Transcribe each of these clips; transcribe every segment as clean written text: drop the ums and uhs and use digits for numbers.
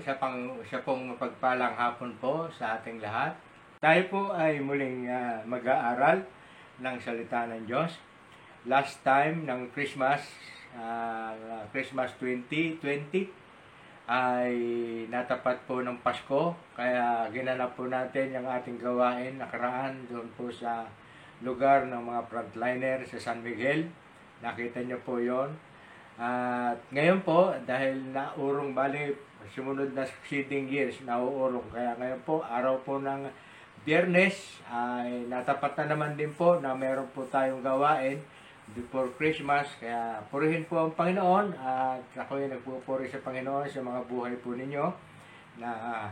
sa pong mapagpalang hapon po sa ating lahat. Tayo po ay muling mag-aaral ng salita ng Diyos. Last time ng Christmas 2020 ay natapat po ng Pasko. Kaya ginanap po natin yung ating gawain nakaraan doon po sa lugar ng mga frontliner sa San Miguel. Nakita niyo po yon. At ngayon po, dahil naurong sumunod na succeeding years, nauurong. Kaya ngayon po, araw po ng Biyernes, ay natapat na naman din po na meron po tayong gawain before Christmas. Kaya purihin po ang Panginoon at ako ay nagpupuri sa Panginoon sa mga buhay po ninyo na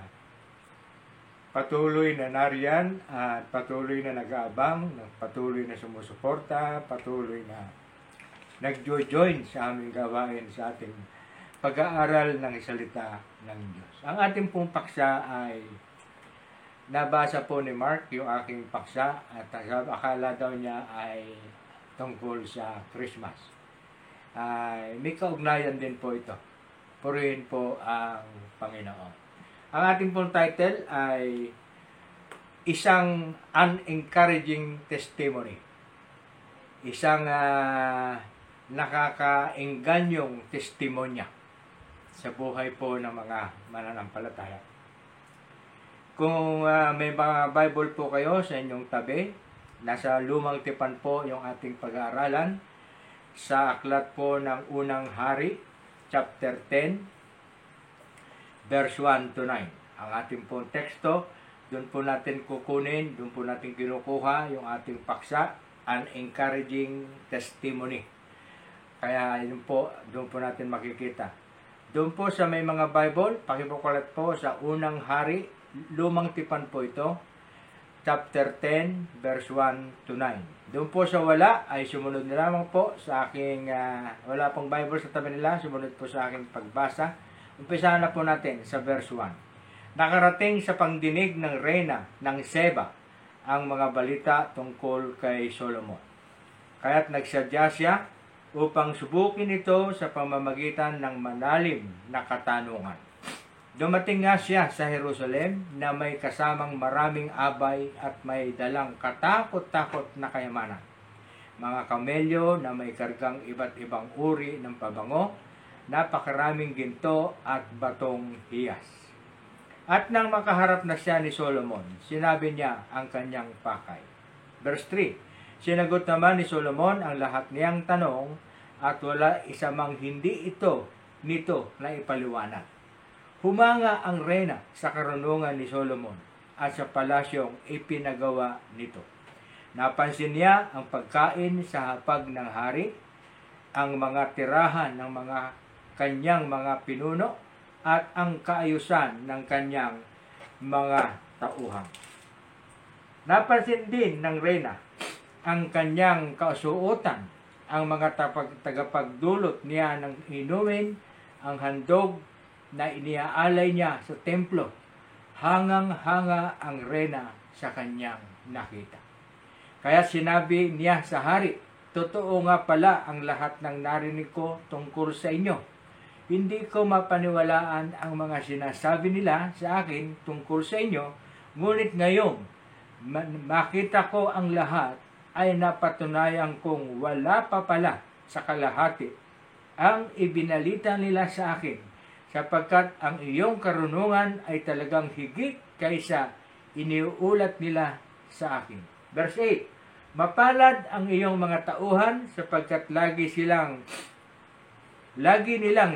patuloy na nariyan at patuloy na nag-aabang, patuloy na sumusuporta, patuloy na nag-join sa aming gawain sa ating pag-aaral ng salita ng Diyos. Ang ating pong paksa ay nabasa po ni Mark yung aking paksa at akala daw niya ay tungkol sa Christmas. May kaugnayan din po ito. Purihin po ang Panginoon. Ang ating pong title ay isang unencouraging testimony. Isang nakakaengganyong testimonya sa buhay po ng mga mananampalataya. Kung may mga Bible po kayo sa inyong tabi, nasa Lumang Tipan po yung ating pag-aaralan sa aklat po ng Unang Hari, chapter 10, verse 1 to 9. Ang ating pong teksto, doon po natin kukunin, doon po natin kinukuha yung ating paksa, an encouraging testimony. Kaya yun po, doon po natin makikita. Doon po sa may mga Bible, pakibukulat po sa Unang Hari, Lumang Tipan po ito, chapter 10, verse 1 to 9. Doon po sa wala, ay sumunod na lamang po sa aking, wala pong Bible sa tabi nila, sumunod po sa aking pagbasa. Umpisahan na po natin sa verse 1. Nakarating sa pangdinig ng reyna ng Seba ang mga balita tungkol kay Solomon. Kaya't nagsadya siya upang subukin ito sa pamamagitan ng malalim na katanungan. Dumating nga siya sa Jerusalem na may kasamang maraming abay at may dalang katakot-takot na kayamanan. Mga kamelyo na may kargang iba't ibang uri ng pabango, napakaraming ginto at batong hiyas. At nang makaharap na siya ni Solomon, sinabi niya ang kanyang pakay. Verse 3. Sinagot naman ni Solomon ang lahat niyang tanong at wala isa mang hindi nito na ipaliwanag. Humanga ang reyna sa karunungan ni Solomon at sa palasyong ipinagawa nito. Napansin niya ang pagkain sa hapag ng hari, ang mga tirahan ng mga kanyang mga pinuno, at ang kaayusan ng kanyang mga tauhan. Napansin din ng reyna ang kanyang kasuotan, ang mga tagapagdulot niya ng inumin, ang handog na iniaalay niya sa templo. Hangang-hanga ang reyna sa kanyang nakita. Kaya sinabi niya sa hari, totoo nga pala ang lahat ng narinig ko tungkol sa inyo. Hindi ko mapaniwalaan ang mga sinasabi nila sa akin tungkol sa inyo, ngunit ngayon, makita ko ang lahat ay napatunayan kong wala pa pala sa kalahati ang ibinalita nila sa akin, sapagkat ang iyong karunungan ay talagang higit kaysa iniuulat nila sa akin. Verse 8. Mapalad ang iyong mga tauhan, sapagkat lagi nilang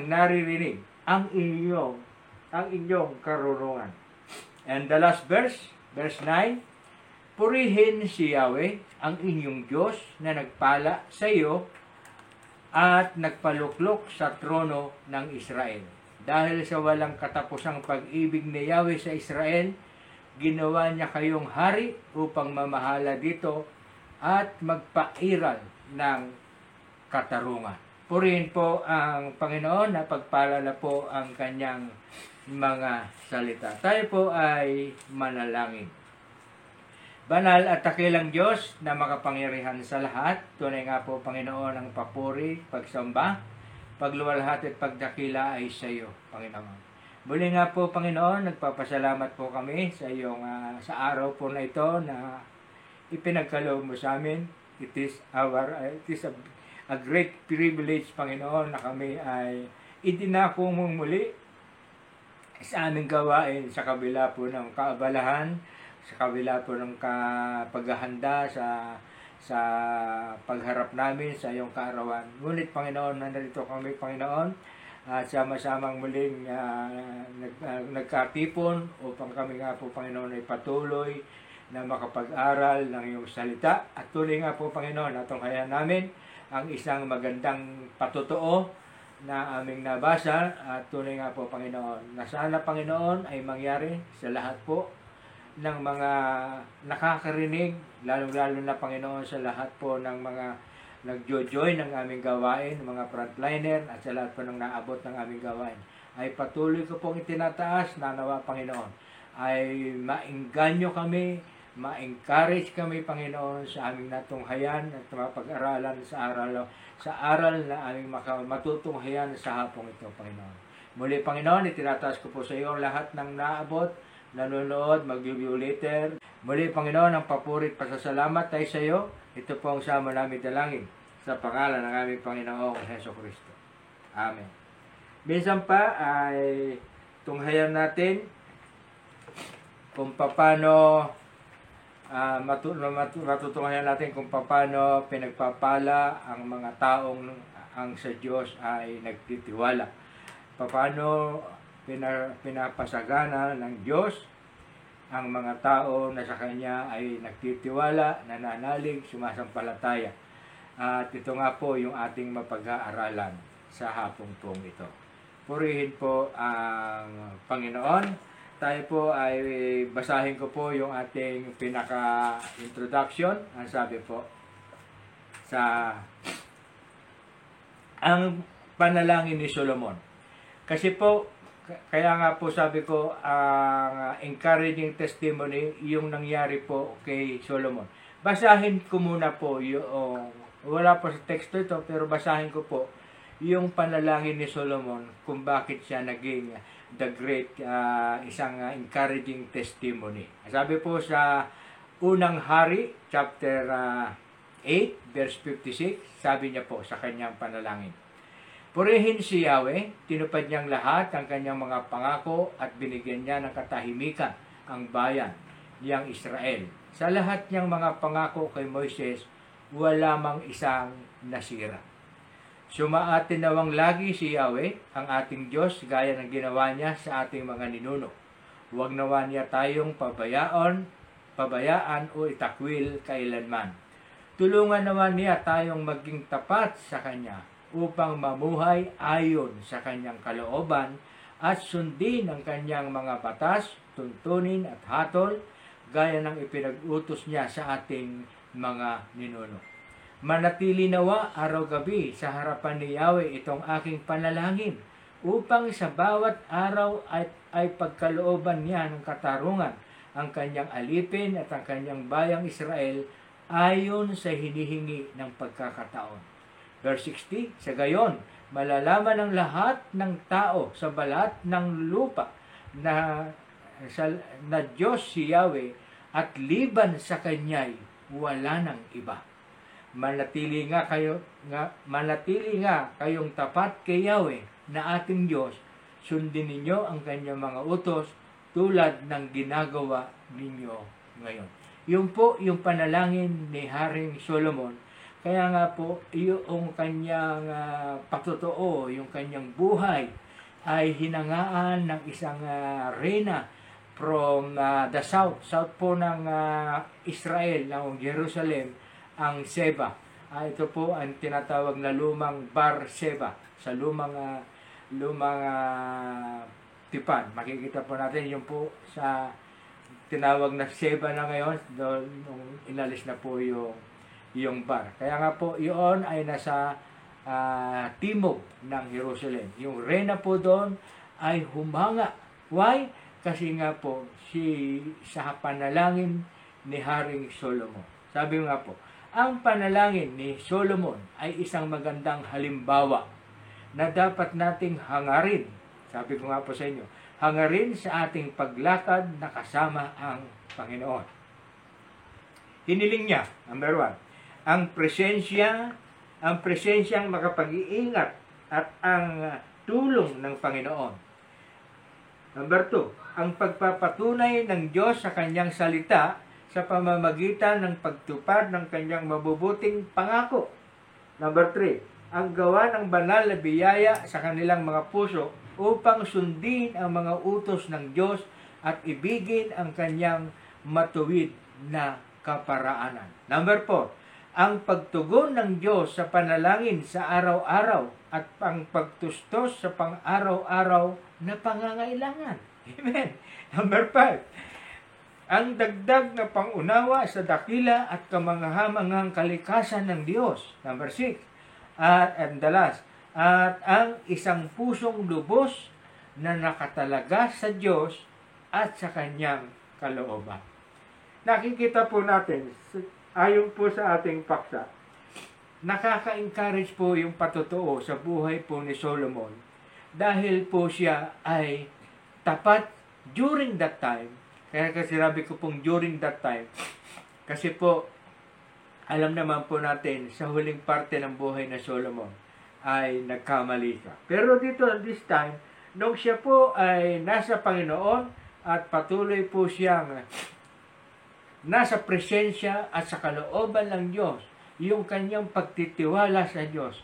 naririnig ang inyong karunungan. And the last verse, verse 9. Purihin si Yahweh, ang inyong Diyos, na nagpala sa iyo at nagpaluklok sa trono ng Israel. Dahil sa walang katapusang pag-ibig ni Yahweh sa Israel, ginawa niya kayong hari upang mamahala dito at magpairal ng katarungan. Purihin po ang Panginoon, na pagpala na po ang kanyang mga salita. Tayo po ay manalangin. Banal at dakilang Diyos na makapangyarihan sa lahat, tunay nga po Panginoon ang papuri, pagsamba, pagluwalhati at pagdakila ay sa iyo, Panginoon. Muli nga po, Panginoon, nagpapasalamat po kami sa iyong sa araw po na ito na ipinagkaloob mo sa amin. It is a great privilege, Panginoon, na kami ay idinako mong muli sa aming gawain sa kabila po ng kaabalahan, sa kabila po ng paghahanda sa pagharap namin sa iyong kaarawan. Ngunit, Panginoon, nandito kami, Panginoon, at sama-samang muling nagkatipon upang kami nga po, Panginoon, ay patuloy na makapag-aral ng iyong salita. At tuloy nga po, Panginoon, natunghayan namin ang isang magandang patotoo na aming nabasa. At tuloy nga po, Panginoon, na sana, Panginoon, ay mangyari sa lahat po ng mga nakakarinig, lalo-lalo na, Panginoon, sa lahat po ng mga nagjo-join ng aming gawain, mga frontliner, at sa lahat po ng naabot ng aming gawain. Ay patuloy ko pong itinataas na nawa, Panginoon, ay maengganyo kami, ma-encourage kami, Panginoon, sa aming natunghayan at mapag-aralan sa aral na aming matutunghayan sa hapong ito, Panginoon. Muli, Panginoon, itinataas ko po sa iyo lahat ng naabot, nanonood, mag-view later. Muli, Panginoon, ang papurit pasasalamat ay sa iyo. Ito po ang sama namin dalangin sa pangalan ng aming Panginoong Jesucristo. Amen. Minsan pa ay tunghayan natin kung paano matutunghayan natin kung paano pinagpapala ang mga taong ang sa Diyos ay nagtitiwala. Paano pinapasagana ng Diyos ang mga tao na sa Kanya ay nagtitiwala, nananalig, sumasampalataya. At ito nga po yung ating mapag-aaralan sa hapong pong ito. Purihin po ang Panginoon. Tayo po ay basahin ko po yung ating pinaka-introduction. Ang sabi po, ang panalangin ni Solomon. Kasi po, kaya nga po sabi ko, ang encouraging testimony yung nangyari po kay Solomon. Basahin ko muna po yung, wala po sa teksto ito, pero basahin ko po yung panalangin ni Solomon kung bakit siya naging the great, isang encouraging testimony. Sabi po sa unang hari, chapter 8, verse 56, sabi niya po sa kanyang panalangin, purihin si Yahweh, tinupad niyang lahat ang kanyang mga pangako at binigyan niya ng katahimikan ang bayan niyang Israel. Sa lahat niyang mga pangako kay Moises, wala mang isang nasira. Sumaatin nawang lagi si Yahweh, ang ating Diyos, gaya ng ginawa niya sa ating mga ninuno. Huwag nawa niya tayong pabayaan o itakwil kailanman. Tulungan nawa niya tayong maging tapat sa Kanya, upang mamuhay ayon sa kanyang kalooban at sundin ang kanyang mga batas, tuntunin at hatol gaya ng ipinag-utos niya sa ating mga ninuno. Manatili nawa araw-gabi sa harapan ni Yahweh itong aking panalangin upang sa bawat araw ay pagkalooban niya ng katarungan ang kanyang alipin at ang kanyang bayang Israel ayon sa hinihingi ng pagkakataon. Verse 60, sa gayon, malalaman ng lahat ng tao sa balat ng lupa na Diyos si Yahweh at liban sa Kanya'y wala ng iba. Manatili nga kayong tapat kay Yahweh na ating Diyos, sundin ninyo ang Kanyang mga utos tulad ng ginagawa ninyo ngayon. Yun po yung panalangin ni Haring Solomon. Kaya nga po, yung kanyang patotoo, yung kanyang buhay ay hinangaan ng isang reyna from the south po ng Israel, ng Jerusalem, ang Seba. Ito po ang tinatawag na lumang Bar-Seba, sa lumang tipan. Makikita po natin yung po sa tinawag na Seba na ngayon, doon nung inalis na po yung bar. Kaya nga po, iyon ay nasa timog ng Jerusalem. Yung reyna po doon ay humanga. Why? Kasi nga po, sa panalangin ni Haring Solomon. Sabi nga po, ang panalangin ni Solomon ay isang magandang halimbawa na dapat nating hangarin. Sabi ko nga po sa inyo, hangarin sa ating paglakad na kasama ang Panginoon. Hiniling niya, number 1, ang presensyang makapag-iingat at ang tulong ng Panginoon. Number 2, ang pagpapatunay ng Diyos sa kanyang salita sa pamamagitan ng pagtupad ng kanyang mabubuting pangako. Number 3, ang gawa ng banal na biyaya sa kanilang mga puso upang sundin ang mga utos ng Diyos at ibigin ang kanyang matuwid na kaparaanan. Number 4, ang pagtugon ng Diyos sa panalangin sa araw-araw at ang pagtustos sa pang-araw-araw na pangangailangan. Amen. Number 5, ang dagdag na pangunawa sa dakila at kamangha-manghang kalikasan ng Diyos. Number 6, at the last, at ang isang pusong lubos na nakatalaga sa Diyos at sa kanyang kalooban. Nakikita po natin, ayon po sa ating paksa, nakaka-encourage po yung patotoo sa buhay po ni Solomon dahil po siya ay tapat during that time. Kaya kasi sabi ko pong during that time, kasi po alam naman po natin sa huling parte ng buhay na Solomon ay nagkamali siya. Pero dito this time, nung siya po ay nasa Panginoon at patuloy po siyang nasa presensya at sa kalooban ng Diyos, yung kanyang pagtitiwala sa Diyos,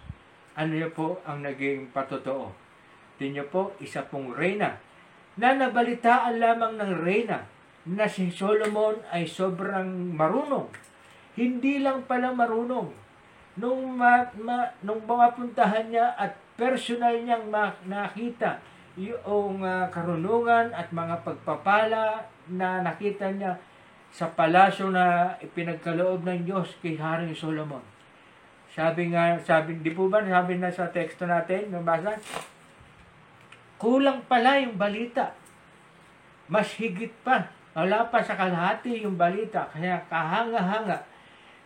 ano yun po ang naging patotoo? Tingnan po, isa pong reyna na nabalitaan lamang ng reyna na si Solomon ay sobrang marunong. Hindi lang pala marunong. Nung mapuntahan niya at personal niyang nakita yung karunungan at mga pagpapala na nakita niya sa palasyo na ipinagkaloob ng Diyos kay Haring Solomon. Sabi, di po ba, sabi na sa teksto natin, nabasa, kulang pala yung balita. Mas higit pa. Wala pa sa kalahati yung balita. Kaya kahanga-hanga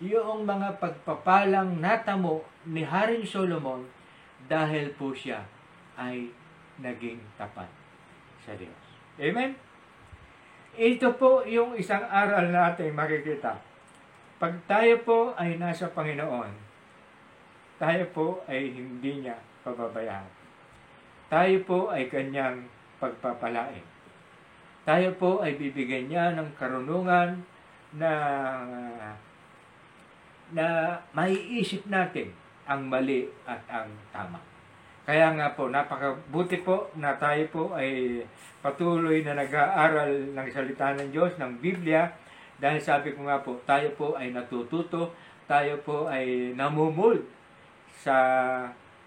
yung mga pagpapalang natamo ni Haring Solomon dahil po siya ay naging tapat sa Diyos. Amen? Ito po yung isang aral natin makikita. Pag tayo po ay nasa Panginoon, tayo po ay hindi niya pababayaan. Tayo po ay kanyang pagpapalain. Tayo po ay bibigyan niya ng karunungan na maiisip natin ang mali at ang tama. Kaya nga po, napakabuti po na tayo po ay patuloy na nag-aaral ng salita ng Diyos, ng Biblia, dahil sabi ko nga po, tayo po ay natututo, tayo po ay namumul sa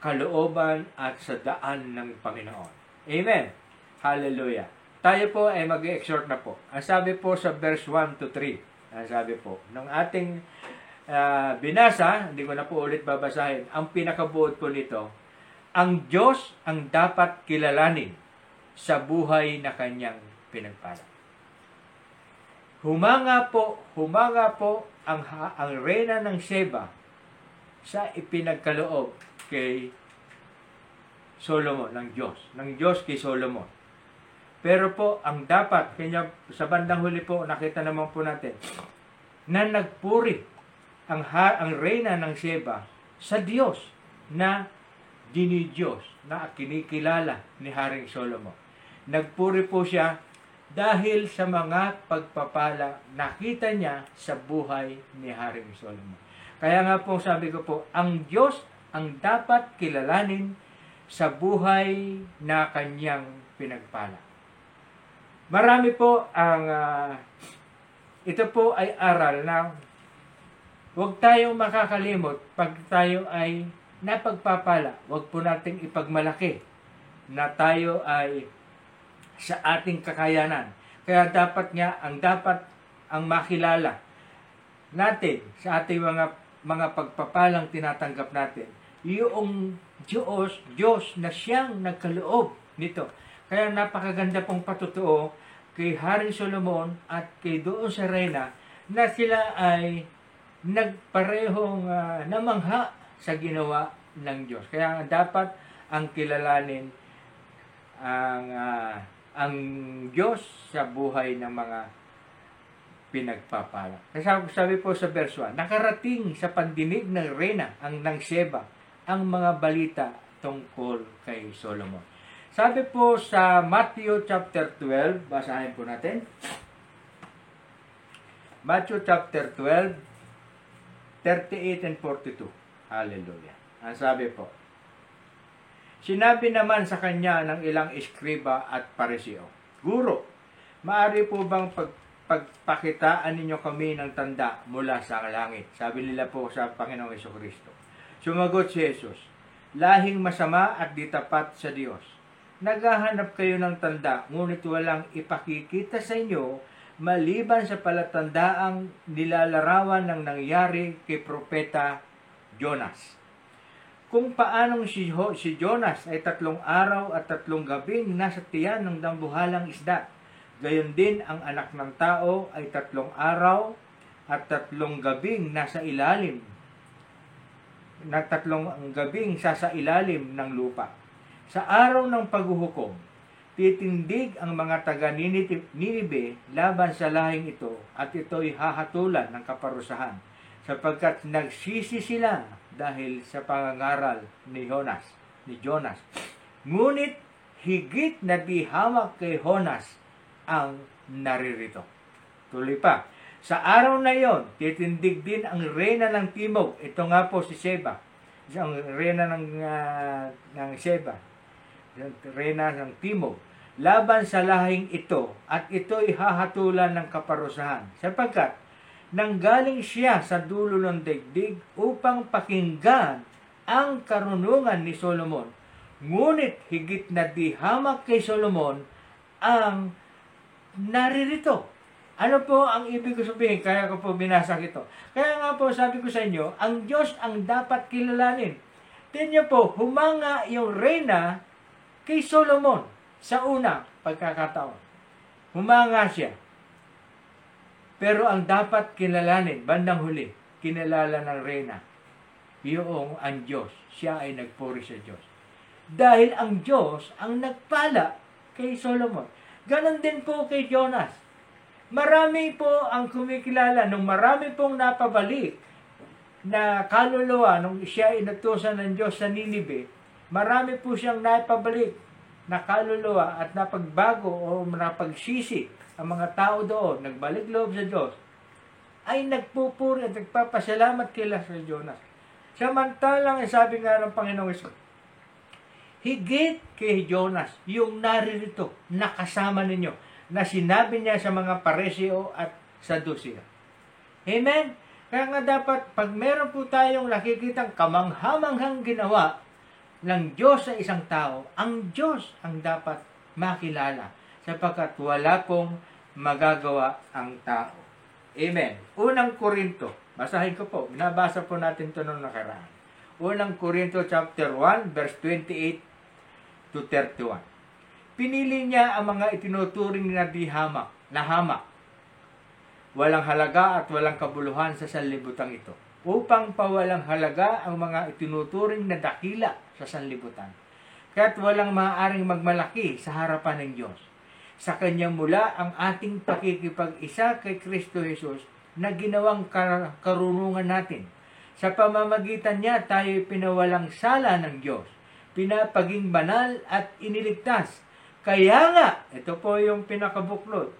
kalooban at sa daan ng Panginoon. Amen. Hallelujah. Tayo po ay mag-exhort na po. Ang sabi po sa verse 1 to 3, ang sabi po, ng ating binasa, hindi ko na po ulit babasahin, ang pinakabuod po nito, ang Diyos ang dapat kilalanin sa buhay na kanyang pinagpala. Humanga po ang reyna ng Sheba sa ipinagkaloob kay Solomon, ng Diyos kay Solomon. Pero po, ang dapat, kanya, sa bandang huli po, nakita naman po natin, na nagpuri ang reyna ng Sheba sa Diyos na dinidiyos na kinikilala ni Haring Solomon. Nagpuri po siya dahil sa mga pagpapala nakita niya sa buhay ni Haring Solomon. Kaya nga po sabi ko po, ang Diyos ang dapat kilalanin sa buhay na kanyang pinagpala. Marami po ang ito po ay aral na huwag tayong makakalimot pag tayo ay napagpapala. Huwag po nating ipagmalaki na tayo ay sa ating kakayanan. Kaya dapat ang makilala natin sa ating mga pagpapalang tinatanggap natin, yung Diyos na siyang nagkaloob nito. Kaya napakaganda pong patotoo kay Haring Solomon at kay doon sa reyna na sila ay nagparehong namangha sa ginawa ng Diyos. Kaya dapat ang kilalanin ang Diyos sa buhay ng mga pinagpapala. Sabi po sa verse 1, nakarating sa pandinig ng reyna ng Sheba ang mga balita tungkol kay Solomon. Sabi po sa Matthew chapter 12, basahin po natin. Matthew chapter 12, 38 and 42. Hallelujah. Ang sabi po, sinabi naman sa kanya ng ilang eskriba at pariseo, Guro, maaari po bang pagpakitaan ninyo kami ng tanda mula sa langit? Sabi nila po sa Panginoong Jesucristo. Sumagot si Jesus, lahing masama at di tapat sa Diyos. Naghahanap kayo ng tanda, ngunit walang ipakikita sa inyo maliban sa palatandaang nilalarawan ng nangyari kay Propeta Jonas. Kung paanong si Jonas ay 3 araw at 3 gabing nasa tiyan ng dambuhalang isda, gayon din ang anak ng tao ay 3 araw at 3 gabing nasa ilalim sa ilalim ng lupa. Sa araw ng paghuhukom, titindig ang mga taga Ninibe laban sa lahing ito at ito'y hahatulan ng kaparusahan sapagkat nagsisi sila dahil sa pangangaral ni Jonas. Ngunit higit na di hamak kay Jonas ang naririto. Tuloy pa, sa araw na iyon, titindig din ang reyna ng Timog. Ito nga po si Sheba. Ang reyna ng Sheba. Reyna ng Timog. Laban sa lahing ito at ito'y hahatulan ng kaparusahan sapagkat nanggaling siya sa dulo ng daigdig upang pakinggan ang karunungan ni Solomon. Ngunit higit na di hamak kay Solomon ang naririto. Ano po ang ibig ko sabihin? Kaya ko po binasa ito. Kaya nga po sabi ko sa inyo, ang Diyos ang dapat kilalanin. Tingnan po, humanga yung reyna kay Solomon. Sa unang pagkakataon, humanga siya. Pero ang dapat kilalanin, bandang huli, kinalala ng reyna, yung ang Diyos. Siya ay nagpuri sa Diyos. Dahil ang Diyos ang nagpala kay Solomon. Ganon din po kay Jonas. Marami po ang kumikilala, nung marami pong napabalik na kaluluwa, nung siya inutusan ng Diyos sa Ninibe, marami po siyang napabalik na kaluluwa at napagbago o napagsisi ang mga tao doon, nagbalik loob sa Diyos, ay nagpupuri at nagpapasalamat kila sa Jonas. Samantalang, sabi nga ng Panginoong Hesus, higit kay Jonas, yung naririto, nakasama ninyo, na sinabi niya sa mga pariseo at Saduceo. Amen? Kaya nga dapat, pag meron po tayong nakikitang kamanghamanghang ginawa ng Diyos sa isang tao, ang Diyos ang dapat makilala sapagkat wala pong magagawa ang tao. Amen. Unang Korinto, basahin ko po, binabasa po natin ito nung nakaraan. Unang Korinto chapter 1, verse 28 to 31. Pinili niya ang mga itinuturing na hamak, walang halaga at walang kabuluhan sa sanlibutan ito, upang pawalang halaga ang mga itinuturing na dakila sa sanlibutan. Kaya't walang maaaring magmalaki sa harapan ng Diyos. Sa Kanya mula ang ating pakikipag-isa kay Kristo Jesus na ginawang karunungan natin. Sa pamamagitan niya tayo pinawalang sala ng Diyos, pinapaging banal at iniligtas. Kaya nga, ito po yung pinakabuod.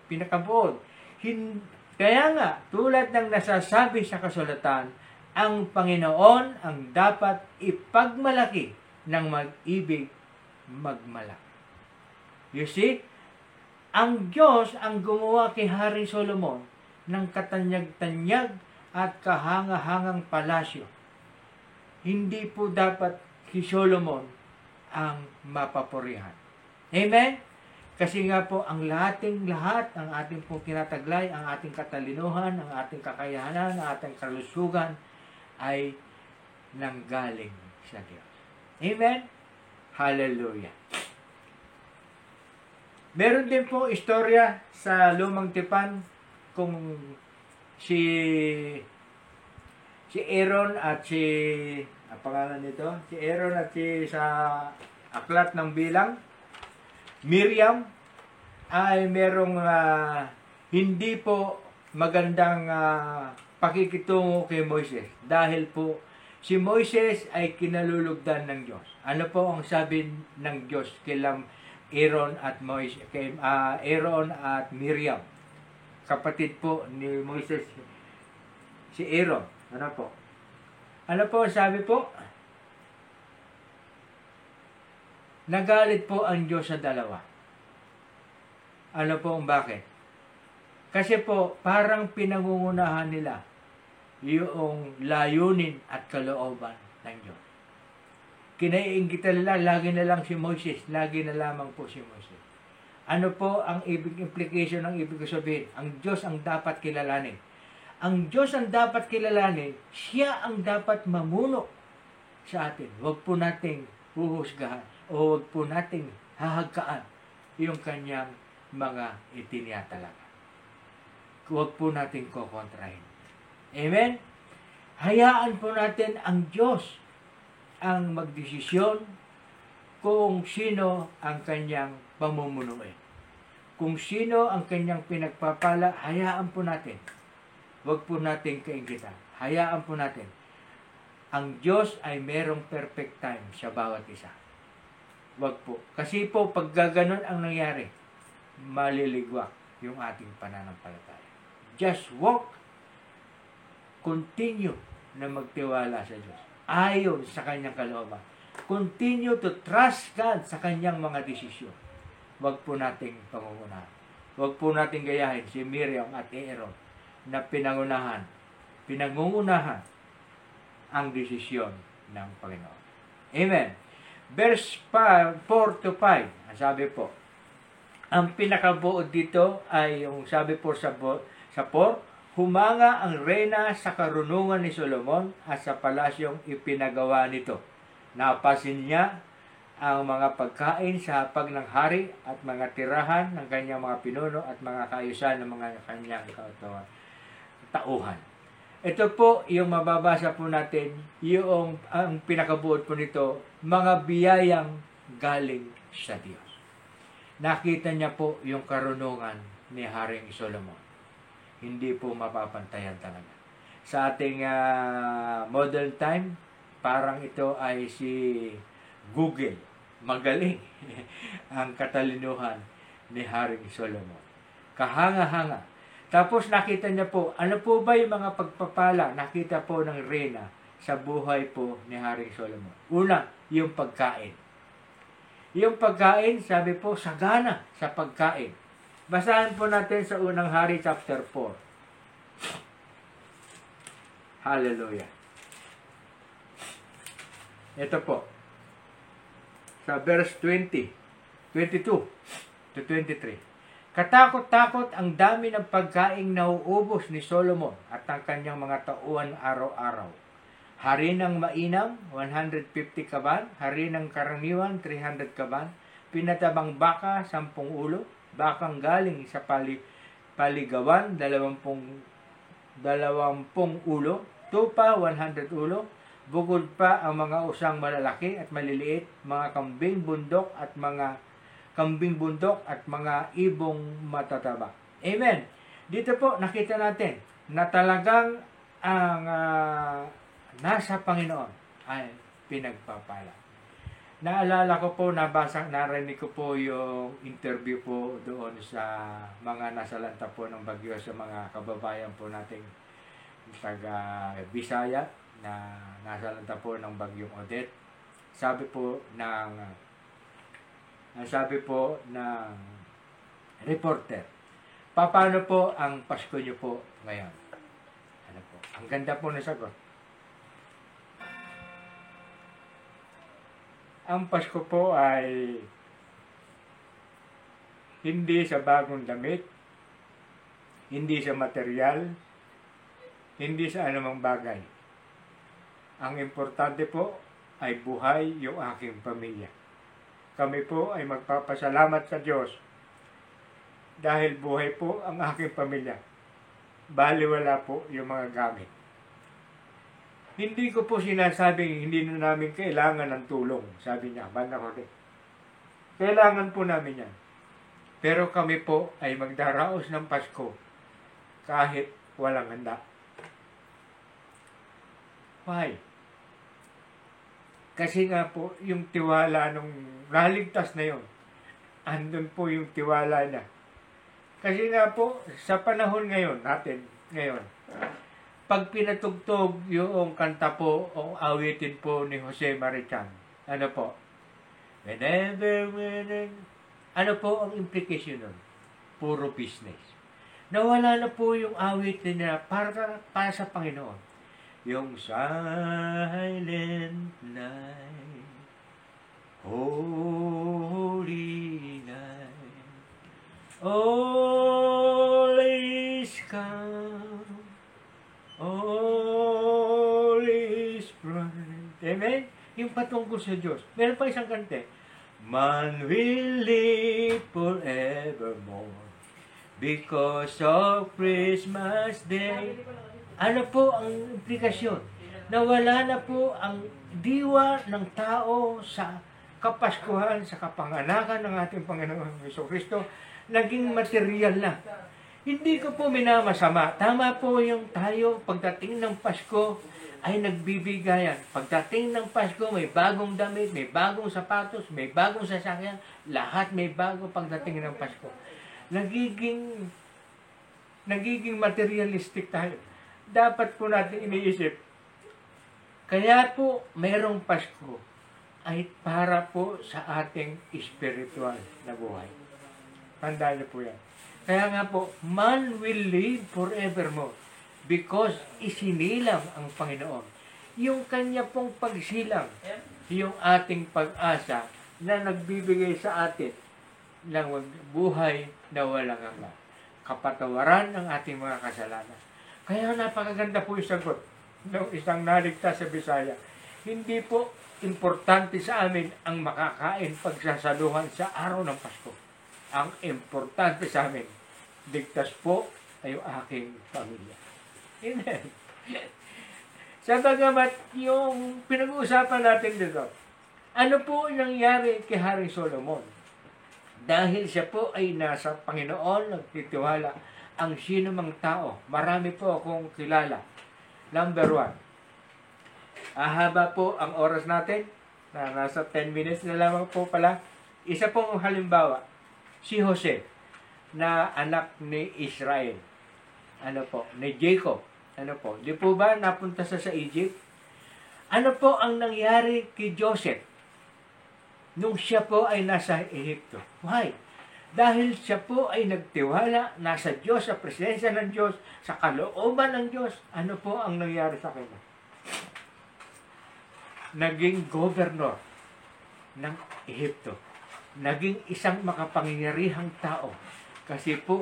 Kaya nga, tulad ng nasasabi sa kasulatan, ang Panginoon ang dapat ipagmalaki ng mag-ibig magmalaki. You see, ang Diyos ang gumawa kay Hari Solomon ng katanyag-tanyag at kahanga-hangang palasyo. Hindi po dapat si Solomon ang mapapurihan. Amen? Kasi nga po, ang lahat, ang ating pong kinataglay, ang ating katalinuhan, ang ating kakayahan, ang ating kalusugan, ay nanggaling sa Diyos. Amen? Hallelujah. Meron din po istorya sa Lumang Tipan kung si Aaron at ang pangalan nito, si Aaron at sa Aklat ng Bilang, Miriam, ay merong hindi po magandang pakikitungo kay Moises. Dahil po si Moises ay kinalulugdan ng Diyos. Ano po ang sabi ng Diyos kila Aaron at Moises, kay Aaron at Miriam? Kapatid po ni Moises, si Aaron. Ano po? Ano po ang sabi po? Nagalit po ang Diyos sa dalawa. Ano po ang bakit? Kasi po, parang pinangungunahan nila yung layunin at kalooban ng Diyos. Kinaiingitan nila, lagi na lang si Moses. Lagi na lamang po si Moses. Ano po ang implication ng ibig sabihin? Ang Diyos ang dapat kilalanin. Ang Diyos ang dapat kilalanin, siya ang dapat mamuno sa atin. Huwag po nating huhusgahan o huwag po nating hahagkaan yung kanyang mga itinatalaga. Huwag po nating kokontrahin. Amen? Hayaan po natin ang Diyos ang magdesisyon kung sino ang kanyang pamumunuin. Kung sino ang kanyang pinagpapala, hayaan po natin. Huwag po natin kainggitan. Hayaan po natin. Ang Diyos ay merong perfect time sa bawat isa. Huwag po. Kasi po, pag gaganon ang nangyari, maliligwak yung ating pananampalataya. Just walk. Continue na magtiwala sa Diyos. Ayon sa kanyang kalooban. Continue to trust God sa kanyang mga desisyon. Huwag po nating pangungunahan. Huwag po nating gayahin si Miriam at Aaron na pinangungunahan ang desisyon ng Panginoon. Amen. Verse 4 to 5, ang sabi po, ang pinakabuod dito ay yung sabi po sa 4, humanga ang reyna sa karunungan ni Solomon at sa palasyong ipinagawa nito. Napasin niya ang mga pagkain sa hapag ng hari at mga tirahan ng kanyang mga pinuno at mga kaayusan ng mga kanyang tauhan. Ito po yung mababasa po natin, yung ang pinakabuod po nito, mga biyayang galing sa Diyos. Nakita niya po yung karunungan ni Haring Solomon. Hindi po mapapantayan talaga. Sa ating modern time, parang ito ay si Google. Magaling ang katalinuhan ni Haring Solomon. Kahanga-hanga. Tapos nakita niya po, ano po ba yung mga pagpapala nakita po ng reyna sa buhay po ni Haring Solomon? Una, yung pagkain. Yung pagkain, sabi po, sagana sa pagkain. Basahin po natin sa unang hari chapter 4. Hallelujah. Ito po. Sa verse 22 to 23. Katakot-takot ang dami ng pagkaing nauubos ni Solomon at ang kanyang mga tauhan araw-araw. Hari ng mainam, 150 kaban. Hari ng karaniwan, 300 kaban. Pinatabang baka, 10 ulo. Bakang galing sa paligawan, 20 ulo. Tupa, 100 ulo. Bukod pa ang mga usang malalaki at maliliit, mga kambing bundok at mga ibong matataba. Amen. Dito po nakita natin na talagang ang nasa Panginoon ay pinagpapala. Naalala ko po, narinig ko po yung interview po doon sa mga nasalanta po ng bagyo sa mga kababayan po nating taga Bisaya na nasalanta po ng bagyong Odette. Sabi po ng reporter, paano po ang Pasko niyo po ngayon? Ano po? Ang ganda po na sagot. Ang Pasko po ay hindi sa bagong damit, hindi sa material, hindi sa anumang bagay. Ang importante po ay buhay yung aking pamilya. Kami po ay magpapasalamat sa Diyos dahil buhay po ang aking pamilya. Baliwala po yung mga gamit. Hindi ko po sinasabing hindi na namin kailangan ng tulong, sabi niya, Banda Jose. Kailangan po namin yan. Pero kami po ay magdaraos ng Pasko kahit walang handa. Why? Kasi nga po, yung tiwala nung naligtas na yon, andun po yung tiwala niya. Kasi nga po, sa panahon ngayon, pag pinatugtog yung kanta po o awitin po ni Jose Marichan, ano po? Ano po ang implication nun? Puro business. Nawala na po yung awitin niya para sa Panginoon. Yung silent night, holy night, all is calm, all is bright. Amen? Yung patungkol sa Diyos. Meron pa isang kante. Man will live forevermore because of Christmas Day. Ano po ang implikasyon? Nawala na po ang diwa ng tao sa Kapaskuhan, sa kapanganakan ng ating Panginoon Jesucristo. Naging material na. Hindi ko po minamasama. Tama po yung tayo, pagdating ng Pasko, ay nagbibigayan. Pagdating ng Pasko, may bagong damit, may bagong sapatos, may bagong sasakyan, lahat may bago pagdating ng Pasko. Nagiging materialistic tayo. Dapat po natin iniisip, kaya po mayroong Pasko ay para po sa ating spiritual na buhay. Tandaan niyo po yan. Kaya nga po, man will live forevermore because isinilang ang Panginoon. Yung kanya pong pagsilang, yung ating pag-asa na nagbibigay sa atin ng buhay na walang hanggan. Kapatawaran ng ating mga kasalanan. Kaya napakaganda po yung sagot ng isang naligtas sa Bisaya. Hindi po importante sa amin ang makakain pagsasaluhan sa araw ng Pasko. Ang importante sa amin, ligtas po ay yung aking pamilya. Amen. Sa bagamat yung pinag-uusapan natin dito, ano po nangyari kay Haring Solomon? Dahil siya po ay nasa Panginoon, nagtitiwala ang sino mang tao. Marami po akong kilala. Number 1. Haba po ang oras natin. Nasa 10 minutes na lamang po pala. Isa pong halimbawa, si Jose, na anak ni Israel. Ni Jacob. Di po ba napunta sa Egypt? Ano po ang nangyari kay Joseph nung siya po ay nasa Ehipto? Why? Dahil siya po ay nagtiwala, nasa Diyos, sa presensya ng Diyos, sa kalooban ng Diyos. Ano po ang nangyari sa kanya? Naging governor ng Ehipto. Naging isang makapangyarihang tao. Kasi po,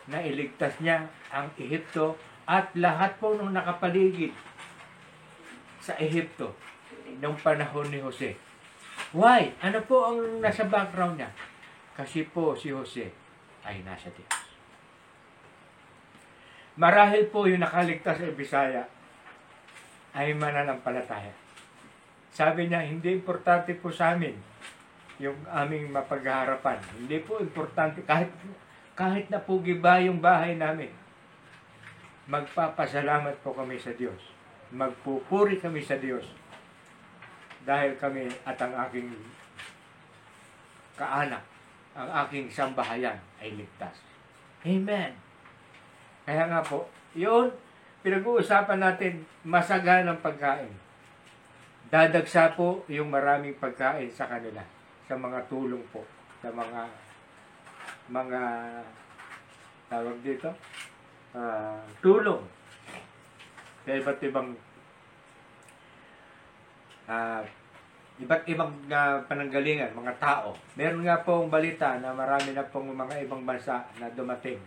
nailigtas niya ang Ehipto at lahat po nung nakapaligid sa Ehipto nung panahon ni Jose. Why? Ano po ang nasa background niya? Kasi po si Jose ay nasa Diyos. Marahil po yung nakaligtas sa Bisaya ay mananampalataya. Sabi niya, hindi importante po sa amin yung aming mapaghaharapan. Hindi po importante, kahit na po giba yung bahay namin, magpapasalamat po kami sa Diyos. Magpupuri kami sa Diyos. Dahil kami at ang aking kaanak, ang aking sambahayan ay ligtas. Amen. Kaya nga po, yun, pinag-uusapan natin, masaganang pagkain. Dadagsa po yung maraming pagkain sa kanila, sa mga tulong po, sa mga tawag dito, tulong sa iba't ibang pananggalingan, mga tao. Meron nga pong balita na marami na pong mga ibang bansa na dumating.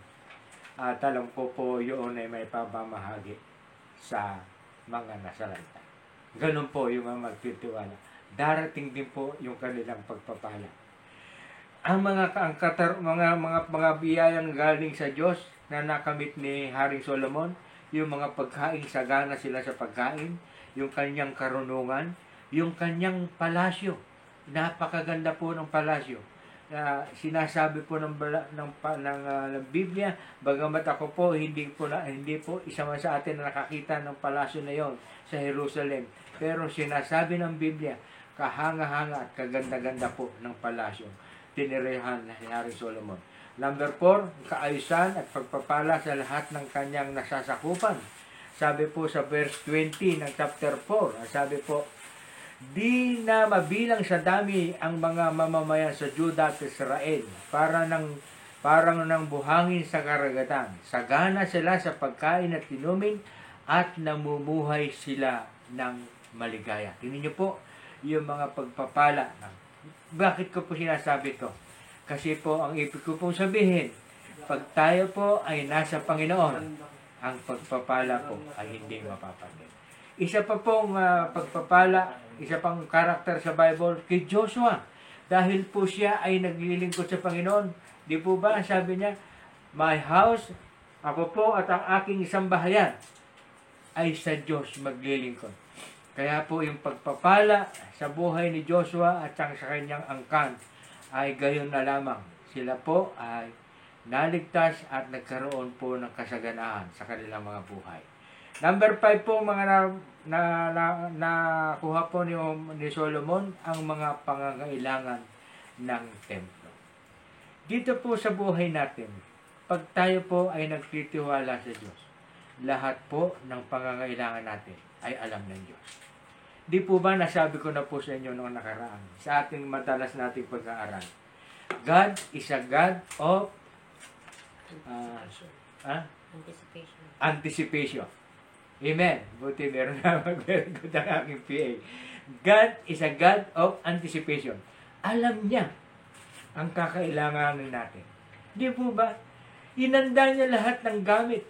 Alam ko po yun ay may pamamahagi sa mga nasalanta. Ganun po yung mga magtitiwala. Darating din po yung kanilang pagpapala. Ang mga biyayang galing sa Diyos na nakamit ni Haring Solomon, yung mga pagkain, sagana sila sa pagkain, yung kanyang karunungan, yung kanyang palasyo. Napakaganda po ng palasyo. sinasabi po ng Biblia, bagamat ako po hindi po isa man sa atin na nakakita ng palasyo na yon sa Jerusalem, pero sinasabi ng Biblia, kahanga-hanga at kaganda-ganda po ng palasyo tinirehan ni Haring Solomon. Number 4, kaayusan at pagpapala sa lahat ng kanyang nasasakupan. Sabi po sa verse 20 ng chapter 4, sabi po, di na mabilang sa dami ang mga mamamayan sa Juda at Israel, parang nang buhangin sa karagatan. Sagana sila sa pagkain at inumin at namumuhay sila ng maligaya. Tingnan niyo po yung mga pagpapala. Bakit ko po sinasabi ito? Kasi po ang ibig ko pong sabihin, pag tayo po ay nasa Panginoon, ang pagpapala po ay hindi mapapagod. Isa pa pong pagpapala, isa pang karakter sa Bible, kay Joshua. Dahil po siya ay naglilingkod sa Panginoon. Di po ba, sabi niya, my house, ako po at ang aking sambahayan ay sa Diyos maglilingkod. Kaya po yung pagpapala sa buhay ni Joshua at sa kanyang angkan ay gayon na lamang. Sila po ay naligtas at nagkaroon po ng kasaganaan sa kanilang mga buhay. Number 5 po mga nakuha po ni Solomon ang mga pangangailangan ng templo. Dito po sa buhay natin, pag tayo po ay nagtitiwala sa Diyos, lahat po ng pangangailangan natin ay alam ng Diyos. Di po ba nasabi ko na po sa inyo noong nakaraan, sa ating madalas nating pag-aaral, God is a God of anticipation. Amen. Buti meron na mag-good ang aking PA. God is a God of anticipation. Alam niya ang kakailanganin natin. Di po ba? Inanda niya lahat ng gamit.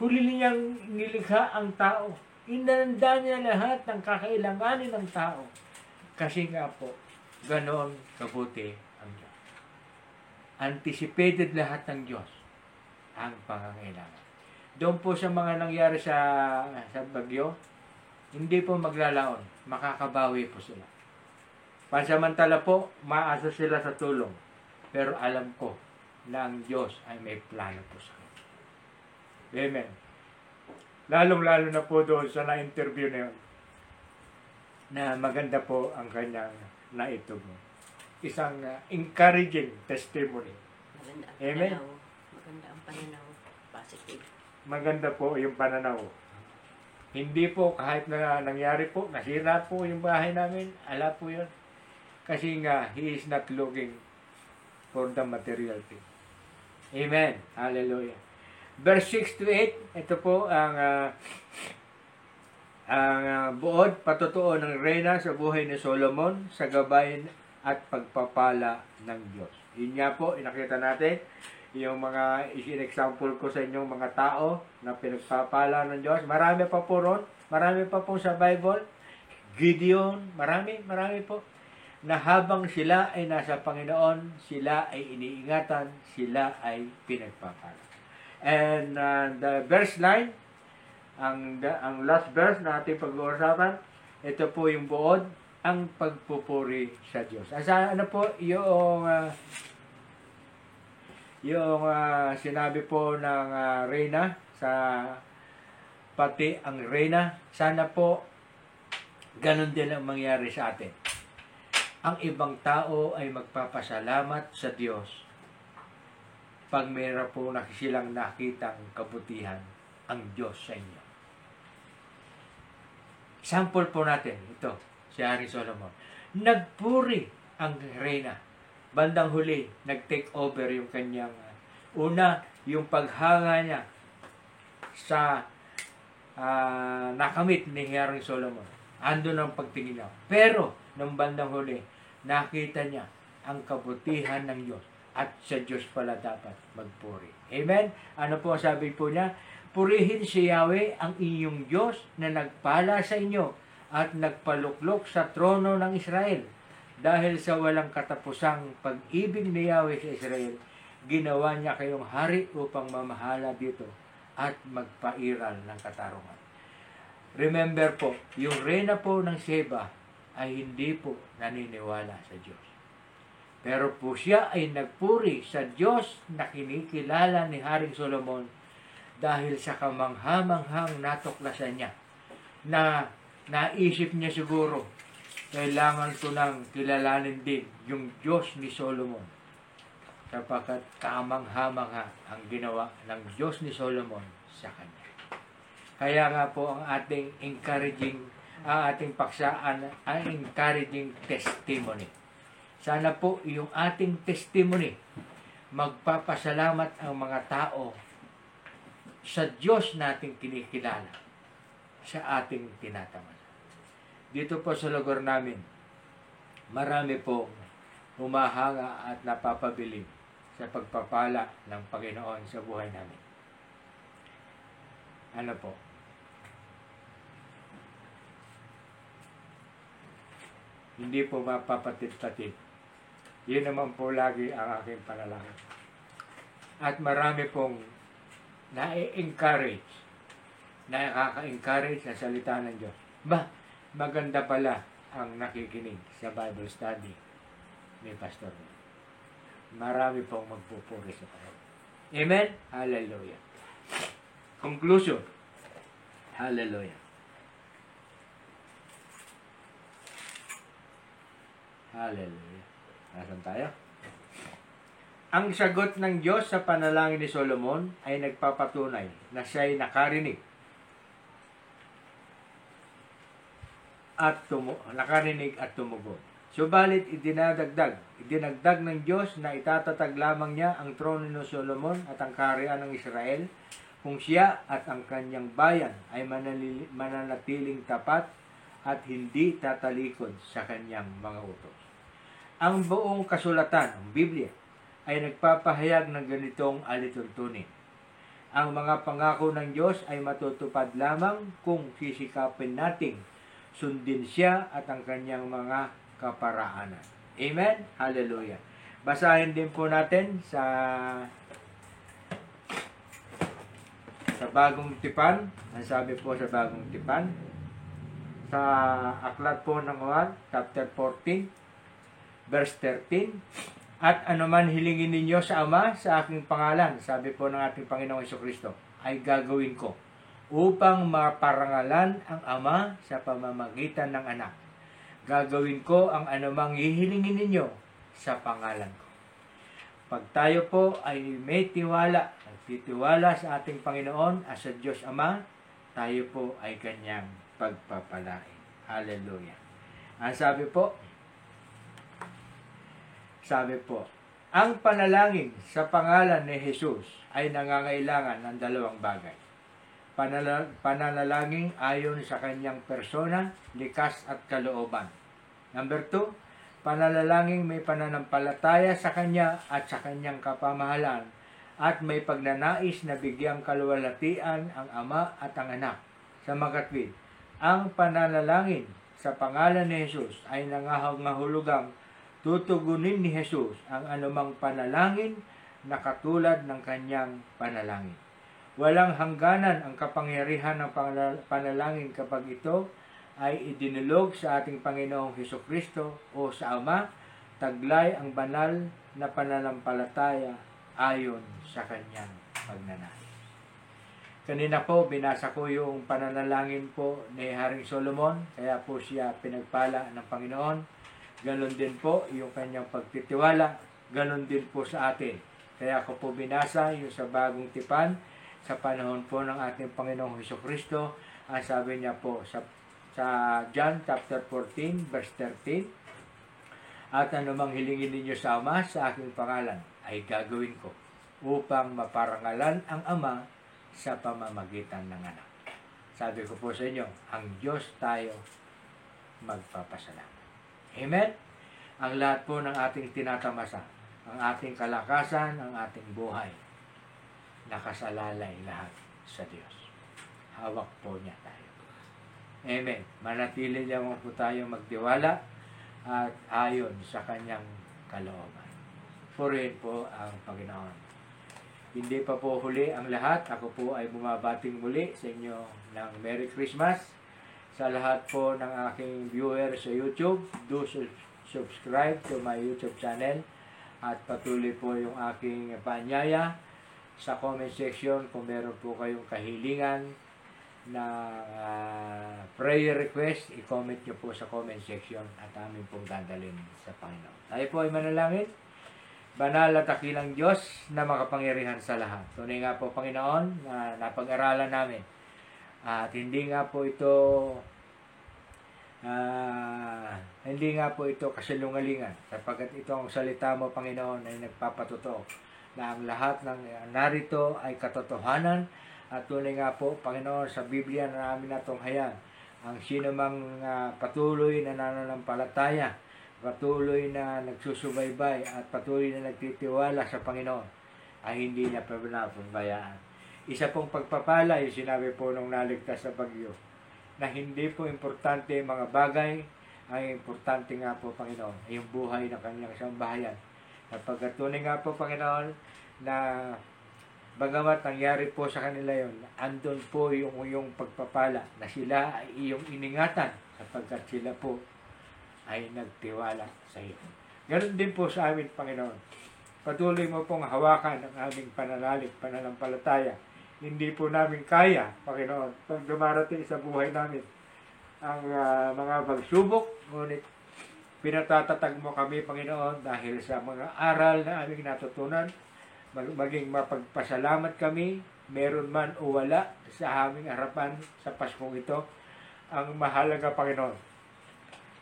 Huli niyang nilikha ang tao. Inanda niya lahat ng kakailanganin ng tao. Kasi nga po, ganoon kabuti ang Diyos. Anticipated lahat ng Diyos ang pangangailangan. Doon po sa mga nangyari sa bagyo, hindi po maglalaon. Makakabawi po sila. Pansamantala po, maasa sila sa tulong. Pero alam ko na ang Diyos ay may plano po sa kanila. Amen. Lalong-lalo na po doon sa na-interview na yun, na maganda po ang kanyang naitugo. Isang encouraging testimony. Maganda ang Amen. pananaw. Maganda ang pananaw. Positive. Maganda po yung pananaw. Hindi po kahit na nangyari po, nasira po yung bahay namin, ala po yun. Kasi nga, He is not looking for the material thing. Amen. Hallelujah. Verse 6 to 8, ito po ang buod, patutuo ng reyna sa buhay ni Solomon sa gabay at pagpapala ng Diyos. Yun nga po, inakita natin yung mga example ko sa inyong mga tao na pinagpapala ng Diyos. Marami pa po ron. Marami pa po sa Bible. Gideon, marami po. Na habang sila ay nasa Panginoon, sila ay iniingatan, sila ay pinagpapala. And the verse 9, ang last verse na ating pag-uusapan, ito po yung buod, ang pagpupuri sa Diyos. Ano po yung sinabi po ng reyna sa pati ang reyna, sana po ganun din ang mangyari sa atin. Ang ibang tao ay magpapasalamat sa Diyos pag mayroon po silang nakitang kabutihan ang Diyos sa inyo. Sample po natin, ito, si Haring Solomon. Nagpuri ang reyna. Bandang huli, nag-take over yung kanyang, yung paghanga niya sa nakamit ni Haring Solomon. Ando ng pagtingin niya. Pero, nung bandang huli, nakita niya ang kabutihan ng Diyos. At sa Diyos pala dapat magpuri. Amen? Ano po sabi po niya? Purihin si Yahweh ang inyong Diyos na nagpala sa inyo at nagpaluklok sa trono ng Israel. Dahil sa walang katapusang pag-ibig ni Yahweh sa Israel, ginawa niya kayong hari upang mamahala dito at magpairal ng katarungan. Remember po, yung reyna po ng Sheba ay hindi po naniniwala sa Diyos. Pero po siya ay nagpuri sa Diyos na kinikilala ni Haring Solomon dahil sa kamanghamanghang natuklasan niya na naisip niya siguro kailangan ko nang kilalanin din yung Diyos ni Solomon sapagkat kamanghamangha ang ginawa ng Diyos ni Solomon sa kanya. Kaya nga po ang ating ating paksaan ay encouraging testimony. Sana po yung ating testimony, magpapasalamat ang mga tao sa Diyos nating kinikilala, sa ating tinatamasa. Dito po sa lugar namin, marami po humahanga at napapabilib sa pagpapala ng Panginoon sa buhay namin. Ano po? Hindi po mapapatid-patid. Yun naman po lagi ang aking panalangin. At marami pong na-encourage, nakaka-encourage sa salita ng Diyos. Maganda pala ang nakikinig sa Bible study ni Pastor. Marami pong magpupuri sa Panginoon. Amen? Hallelujah. Conclusion. Hallelujah. Hallelujah. Nasaan tayo? Ang sagot ng Diyos sa panalangin ni Solomon ay nagpapatunay na siya'y nakarinig at tumugon. Subalit idinagdag ng Diyos na itatatag lamang niya ang trono ni Solomon at ang kaharian ng Israel kung siya at ang kanyang bayan ay mananatiling tapat at hindi tatalikod sa kanyang mga utos. Ang buong kasulatan, ang Biblia, ay nagpapahayag ng ganitong alituntunin. Ang mga pangako ng Diyos ay matutupad lamang kung sisikapin nating sundin siya at ang kanyang mga kaparaanan. Amen? Hallelujah. Basahin din po natin sa Bagong Tipan. Ang sabi po sa Bagong Tipan, sa aklat po ng Juan, chapter 14, verse 13, at anuman hilingin ninyo sa Ama sa aking pangalan, sabi po ng ating Panginoong Jesucristo, ay gagawin ko upang maparangalan ang Ama sa pamamagitan ng Anak. Gagawin ko ang anumang hihilingin ninyo sa pangalan ko. Pag tayo po ay may tiwala, nagtitiwala sa ating Panginoon at sa Diyos Ama, tayo po ay kanyang pagpapalain. Hallelujah. Ang sabi po, ang panalangin sa pangalan ni Jesus ay nangangailangan ng dalawang bagay. Pananalangin ayon sa kanyang persona, likas at kalooban. Number 2, pananalangin may pananampalataya sa kanya at sa kanyang kapamahalan at may pagnanais na bigyang kaluwalhatian ang Ama at ang Anak. Sa makatwid, ang pananalangin sa pangalan ni Jesus ay nangangahulugang tutugunin ni Jesus ang anumang panalangin na katulad ng kanyang panalangin. Walang hangganan ang kapangyarihan ng panalangin kapag ito ay idinulog sa ating Panginoong Hesukristo o sa Ama, taglay ang banal na pananampalataya ayon sa kanyang pagnanais. Kanina po, binasa ko yung pananalangin po ni Haring Solomon, kaya po siya pinagpala ng Panginoon. Ganon din po yung kanyang pagtitiwala, ganon din po sa atin. Kaya ako po binasa yung sa Bagong Tipan, sa panahon po ng ating Panginoong Hesukristo. Ang sabi niya po sa John chapter 14, verse 13, at anumang hilingin ninyo sa Ama sa aking pangalan ay gagawin ko upang maparangalan ang Ama sa pamamagitan ng Anak. Sabi ko po sa inyo, ang Diyos tayo magpapasalamat. Amen? Ang lahat po ng ating tinatamasa, ang ating kalakasan, ang ating buhay, nakasalalay lahat sa Diyos. Hawak po niya tayo. Amen. Manatili lang po tayo magtiwala at ayon sa kanyang kalooban. Purihin po ang Panginoon. Hindi pa po huli ang lahat. Ako po ay bumabating muli sa inyo ng Merry Christmas. Sa lahat po ng aking viewers sa YouTube, do subscribe to my YouTube channel at patuloy po yung aking paanyaya sa comment section kung meron po kayong kahilingan na prayer request, i-comment nyo po sa comment section at amin pong dadalhin sa Panginoon. Tayo po ay manalangin. Banal at dakilang Diyos na makapangyarihan sa lahat. Tunay nga po, Panginoon, na napag-aralan namin. At hindi nga po ito kasalungalingan, sapagkat itong salita mo, Panginoon, ay nagpapatotoo na ang lahat ng narito ay katotohanan. At tunay nga po, Panginoon, sa Biblia na namin natunghayan, ang sino mang patuloy na nananampalataya, patuloy na nagsusubaybay at patuloy na nagtitiwala sa Panginoon ay hindi niya pinapabayaan. Isa pong pagpapala yung sinabi po nung naligtas sa bagyo, na hindi po importante yung mga bagay, ay importante nga po, Panginoon, yung buhay ng kanyang sambahayan. Kapag tunay nga po, Panginoon, na bagamat nangyari po sa kanila yon, andun po yung pagpapala na sila ay iyong iningatan sapagkat sila po ay nagtiwala sa iyo. Ganon din po sa amin, Panginoon. Patuloy mo pong hawakan ang aming pananampalataya. Hindi po namin kaya, Panginoon, pag dumarating sa buhay namin ang mga pagsubok, ngunit pinatatatag mo kami, Panginoon, dahil sa mga aral na aming natutunan, maging mapagpasalamat kami, meron man o wala sa aming harapan sa Paskong ito. Ang mahalaga, Panginoon,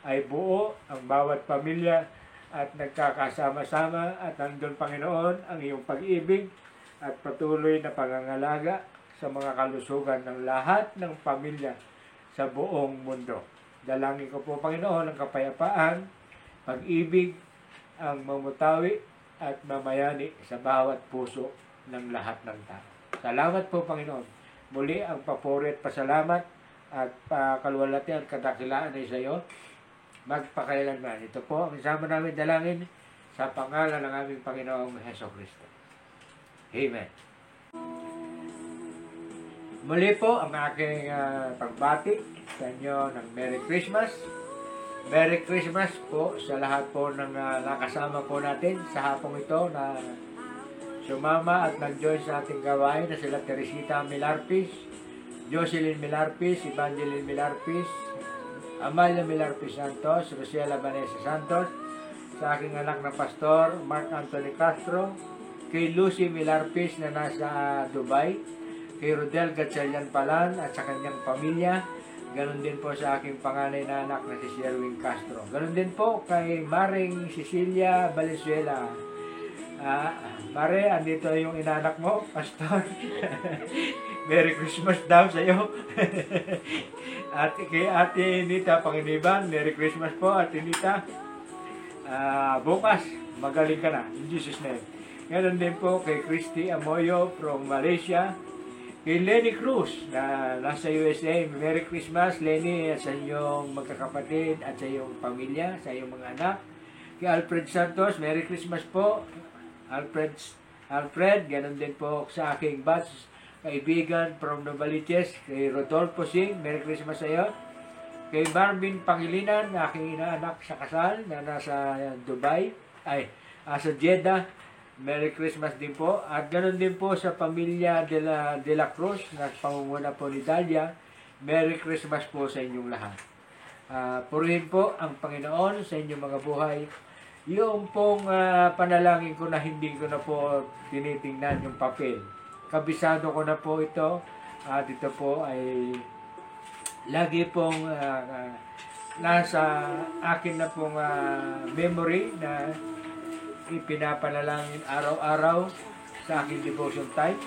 ay buo ang bawat pamilya at nagkakasama-sama at nandun, Panginoon, ang iyong pag-ibig at patuloy na pangangalaga sa mga kalusugan ng lahat ng pamilya sa buong mundo. Dalangin ko po, Panginoon, ang kapayapaan, pag-ibig, ang mamutawi at mamayani sa bawat puso ng lahat ng tao. Salamat po, Panginoon. Muli ang papuri at pasalamat at pakalwalati at kadakilaan ay sa iyo magpakailanman. Ito po ang isama namin dalangin sa pangalan ng aming Panginoong Hesukristo. Amen. Muli po ang aking pagbati sa inyo ng Merry Christmas. Merry Christmas po sa lahat po ng nakasama po natin sa hapong ito na sumama at nag-join sa ating gawain na sila Teresita Milarpis, Jocelyn Milarpis, Evangeline Milarpis, Amalia Milarpis Santos, Rosela Vanessa Santos, sa aking anak na pastor, Mark Anthony Castro, kay Lucy Milarpis na nasa Dubai, kay Rodel Gatchalian Palan at sa kanyang pamilya, ganon din po sa aking panganay na anak na si Sherwin Castro. Ganon din po kay Maring Cecilia Valenzuela. Mare, andito yung inanak mo, pastor. Merry Christmas daw sa iyo. At kay Ate Nita Panginiban, Merry Christmas po, Ate Nita. Bukas, magaling ka na, in Jesus' name. Ngayon din po kay Christy Amoyo from Malaysia. Kay Lenny Cruz na nasa USA, Merry Christmas, Lenny, sa iyong magkakapatid at sa iyong pamilya, sa iyong mga anak. Kay Alfred Santos, Merry Christmas po. Alfred, ganun din po sa aking batch kaibigan from Novaliches, kay Rodolfo Singh, Merry Christmas sa iyo. Kay Marvin Pangilinan, aking inaanak sa kasal na nasa Dubai, sa Jeddah, Merry Christmas din po. At ganun din po sa pamilya de la Cruz na pangunguna po ni Dalia, Merry Christmas po sa inyong lahat. Purihin po ang Panginoon sa inyong mga buhay. Yung pong panalangin ko na hindi ko na po tinitingnan yung papel. Kabisado ko na po ito. At ito po ay lagi pong nasa akin na pong memory na ipinapanalangin araw-araw sa aking devotion time.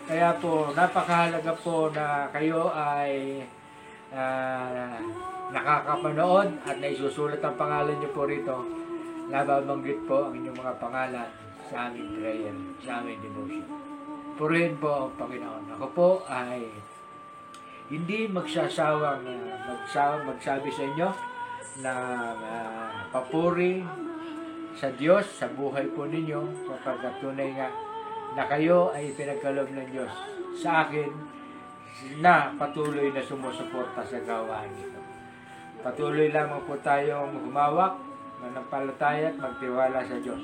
Kaya po, napakahalaga po na kayo ay nakakapanood at naisusulat ang pangalan niyo po rito. Nababanggit po ang inyong mga pangalan sa aming prayer, sa aming devotion. Purihin po ang Panginoon. Ako po ay hindi magsasawang magsabi sa inyo na papuri sa Diyos sa buhay po ninyo, sapagkat tunay nga na kayo ay pinagkaloob ng Diyos sa akin na patuloy na sumusuporta sa gawain ito. Patuloy lamang po tayong humawak manampalataya at magtiwala sa Diyos.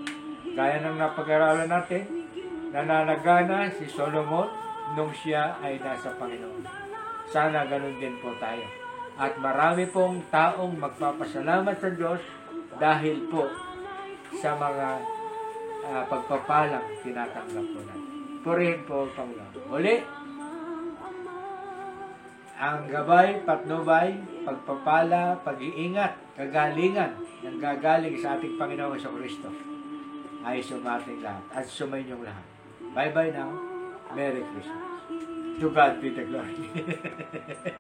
Gaya ng napag-aralan natin, nananagana si Solomon nung siya ay nasa Panginoon. Sana ganun din po tayo. At marami pong taong magpapasalamat sa Diyos dahil po sa mga pagpapalang tinatanggap po natin. Purihin po ang Panginoon. Uli, ang gabay, patnubay, pagpapala, pag-iingat, kagalingan, nang gagaling sa ating Panginoon sa Kristo ay sumating lahat at sumayin yung lahat. Bye-bye now. Merry Christmas. To God be the glory.